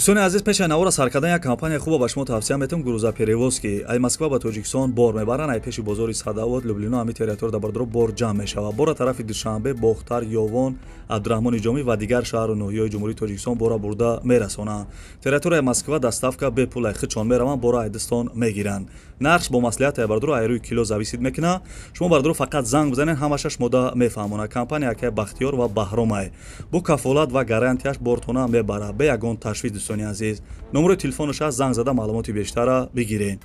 دوستان عزیز، پیش نوار سر کردن یک کمپانی خوب به شما توصیه میتونم. گروزا پریووز که ای مسکو به تاجیکستان بار میبرن، ای پیش بازار صداوت لوبلینا همی تریتور در بردرو بار جمع میشوه. بار طرف دوشنبه باختر، یوون، عبدالرحمن جامی و دیگر شهر و ناحیه‌های جمهوری تاجیکستان بار برده میرسونه. تریتور مسکو دستافکا به پول خچون میروان بار ایدستان میگیرن. نرخ با مصلحت بردرو ای روی کیلو زویسید میکنه. شما بردرو فقط زنگ بزنین همشش مده میفهمونه. کمپانی که بختیار و بهرام با کفالت و گارانتیش بارتونه میبره. به یگان تشویق دوستان عزیز، نمره تلفنش از زنگ زده معلومات بیشتر بگیرین.